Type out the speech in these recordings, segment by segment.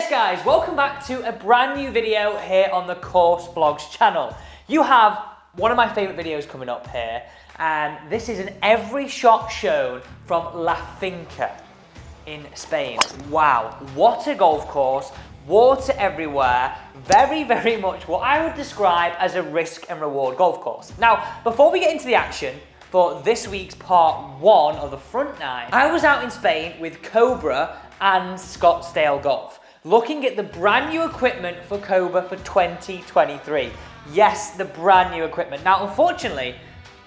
Yes guys, welcome back to a brand new video here on the Course Vlogs channel. You have one of my favourite videos coming up here, and this is an every shot shown from La Finca in Spain. Wow, what a golf course, water everywhere, very, very much what I would describe as a risk and reward golf course. Now, before we get into the action, for this week's part one of the front nine, I was out in Spain with Cobra and Scottsdale Golf, looking at the brand new equipment for Cobra for 2023. Yes, the brand new equipment. Now, unfortunately,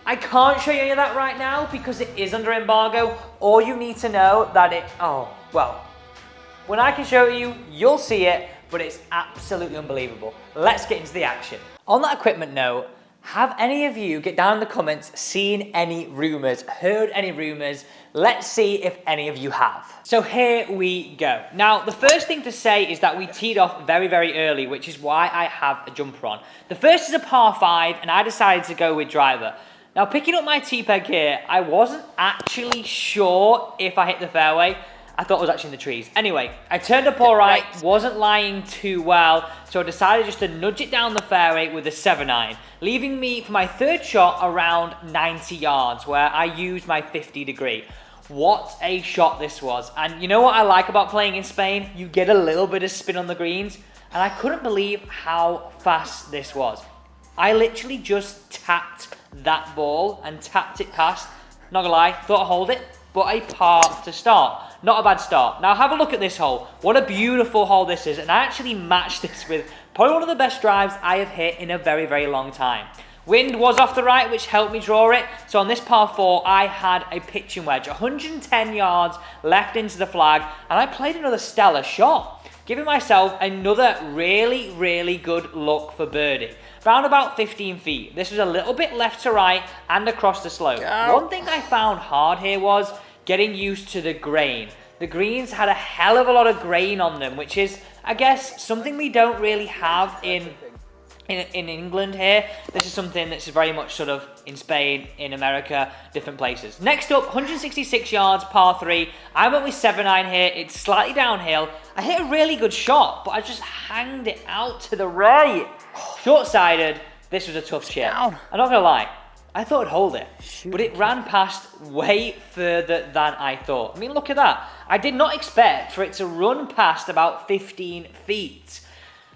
I can't show you any of that right now because it is under embargo. All you need to know that when I can show you, you'll see it, but it's absolutely unbelievable. Let's get into the action. On that equipment note, have any of you, get down in the comments, seen any rumors, heard any rumors? Let's see if any of you have. So here we go. Now, the first thing to say is that we teed off very, very early, which is why I have a jumper on. The first is a par 5, and I decided to go with driver. Now, picking up my tee peg here, I wasn't actually sure if I hit the fairway. I thought it was actually in the trees. Anyway, I turned up all right, wasn't lying too well, so I decided just to nudge it down the fairway with a 7-iron, leaving me for my third shot around 90 yards, where I used my 50 degree. What a shot this was. And you know what I like about playing in Spain? You get a little bit of spin on the greens, and I couldn't believe how fast this was. I literally just tapped that ball and tapped it past. Not gonna lie, thought I'd hold it, but a par to start. Not a bad start. Now have a look at this hole. What a beautiful hole this is. And I actually matched this with probably one of the best drives I have hit in a very, very long time. Wind was off the right, which helped me draw it. So on this par 4, I had a pitching wedge. 110 yards left into the flag. And I played another stellar shot, giving myself another really, really good look for birdie. Round about 15 feet. This was a little bit left to right and across the slope. One thing I found hard here was getting used to the grain. The greens had a hell of a lot of grain on them, which is, I guess, something we don't really have in England here. This is something that's very much sort of in Spain, in America, different places. Next up, 166 yards, par 3. I went with 7-iron here. It's slightly downhill. I hit a really good shot, but I just hanged it out to the right. Short-sided, this was a tough chip. I'm not gonna lie, I thought I'd hold it, but it ran past way further than I thought. I mean, look at that. I did not expect for it to run past about 15 feet.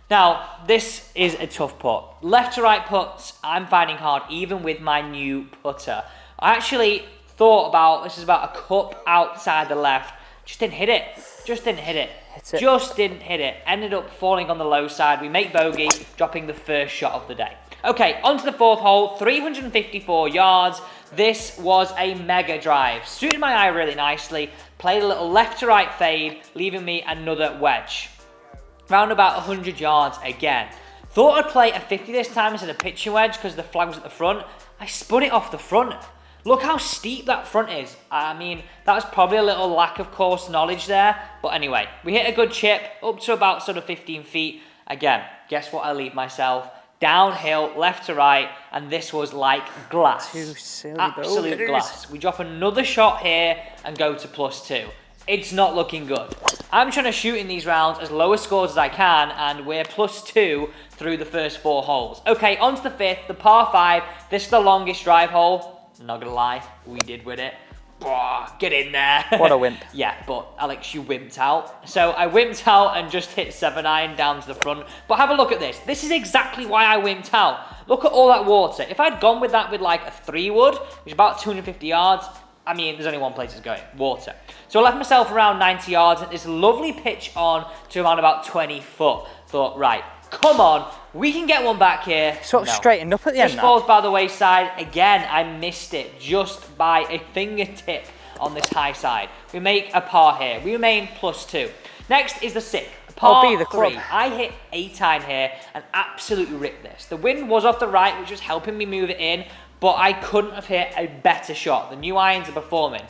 Now, this is a tough putt. Left to right putts, I'm finding hard, even with my new putter. I actually thought about, this is about a cup outside the left. Just didn't hit it. Just didn't hit it. Just didn't hit it. Ended up falling on the low side. We make bogey, dropping the first shot of the day. Okay, on to the fourth hole, 354 yards. This was a mega drive. Suited my eye really nicely. Played a little left to right fade, leaving me another wedge. Round about 100 yards again. Thought I'd play a 50 this time instead of pitching wedge because the flag was at the front. I spun it off the front. Look how steep that front is. I mean, that was probably a little lack of course knowledge there. But anyway, we hit a good chip up to about sort of 15 feet. Again, guess what I leave myself? Downhill, left to right, and this was like glass. Too silly, absolute glass. We drop another shot here and go to +2. It's not looking good. I'm trying to shoot in these rounds as low a scores as I can, and we're +2 through the first 4 holes. Okay, on to the fifth, the par 5. This is the longest drive hole. Not gonna lie, we did win it. Get in there. What a wimp. Yeah, but Alex, you wimped out. So I wimped out and just hit 7-iron down to the front. But have a look at this. This is exactly why I wimped out. Look at all that water. If I'd gone with that with like a 3-wood, which is about 250 yards, I mean, there's only one place it's going, water. So I left myself around 90 yards and this lovely pitch on to around about 20 foot. Thought, right, come on, we can get one back here. Sort of straightened up at the end. Just falls by the wayside. Again, I missed it just by a fingertip on this high side. We make a par here. We remain +2. Next is the 6th. Par B, the 3. club. I hit 8-iron here and absolutely ripped this. The wind was off the right, which was helping me move it in, but I couldn't have hit a better shot. The new irons are performing.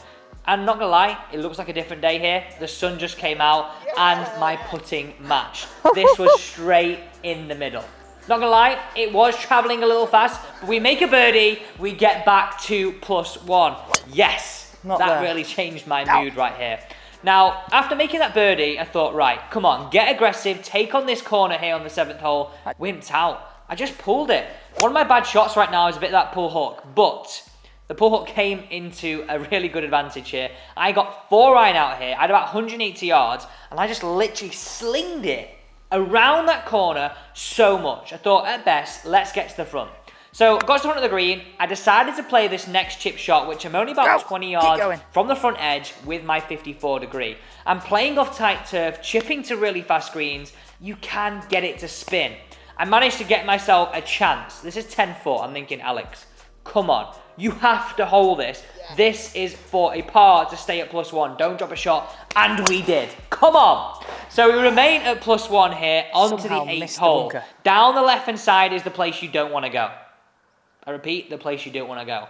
And not gonna lie, it looks like a different day here. The sun just came out and my putting matched. This was straight in the middle. Not gonna lie, it was traveling a little fast, but we make a birdie, we get back to +1. Yes, that really changed my mood right here. Now, after making that birdie, I thought, right, come on, get aggressive, take on this corner here on the 7th hole. I wimped out. I just pulled it. One of my bad shots right now is a bit of that pull hook, but the pull hook came into a really good advantage here. I got 4 iron out here. I had about 180 yards, and I just literally slinged it around that corner so much. I thought, at best, let's get to the front. So, got to the front of the green. I decided to play this next chip shot, which I'm only about 20 yards from the front edge with my 54 degree. I'm playing off tight turf, chipping to really fast greens. You can get it to spin. I managed to get myself a chance. This is 10 foot. I'm thinking, Alex, come on. You have to hold this. This is for a par to stay at +1. Don't drop a shot. And we did. Come on. So we remain at +1 here onto the 8th hole. Down the left-hand side is the place you don't want to go. I repeat, the place you don't want to go.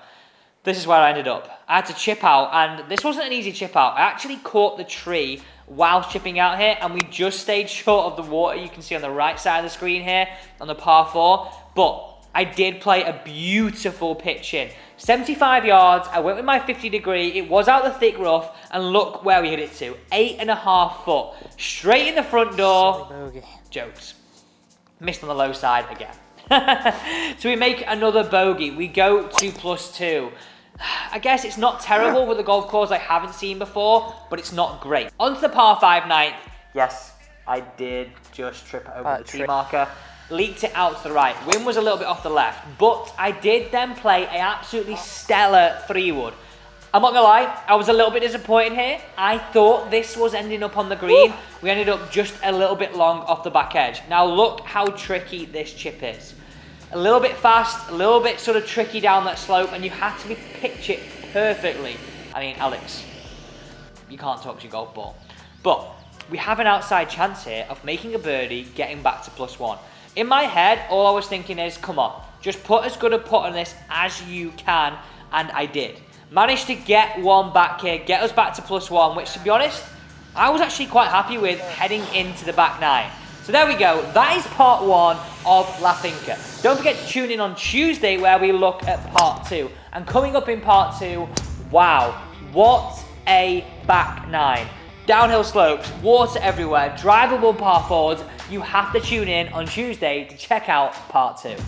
This is where I ended up. I had to chip out, and this wasn't an easy chip out. I actually caught the tree while chipping out here, and we just stayed short of the water. You can see on the right side of the screen here, on the par 4. But I did play a beautiful pitch in. 75 yards, I went with my 50 degree, it was out the thick rough, and look where we hit it to. 8.5 foot. Straight in the front door. Jokes. Missed on the low side again. So we make another bogey. We go to +2. I guess it's not terrible with a golf course I haven't seen before, but it's not great. Onto the par 5 9th. Yes, I did just trip over the tee marker. Leaked it out to the right. Wind was a little bit off the left, but I did then play an absolutely stellar 3-wood. I'm not gonna lie, I was a little bit disappointed here. I thought this was ending up on the green. We ended up just a little bit long off the back edge. Now look how tricky this chip is. A little bit fast, a little bit sort of tricky down that slope, and you have to pitch it perfectly. I mean, Alex, you can't talk to your golf ball. But we have an outside chance here of making a birdie, getting back to +1. In my head, all I was thinking is, come on, just put as good a putt on this as you can, and I did. Managed to get one back here, get us back to +1, which, to be honest, I was actually quite happy with heading into the back 9. So there we go, that is part 1 of La Finca. Don't forget to tune in on Tuesday where we look at part 2. And coming up in part 2, wow, what a back 9. Downhill slopes, water everywhere, drivable par 4s. You have to tune in on Tuesday to check out part 2.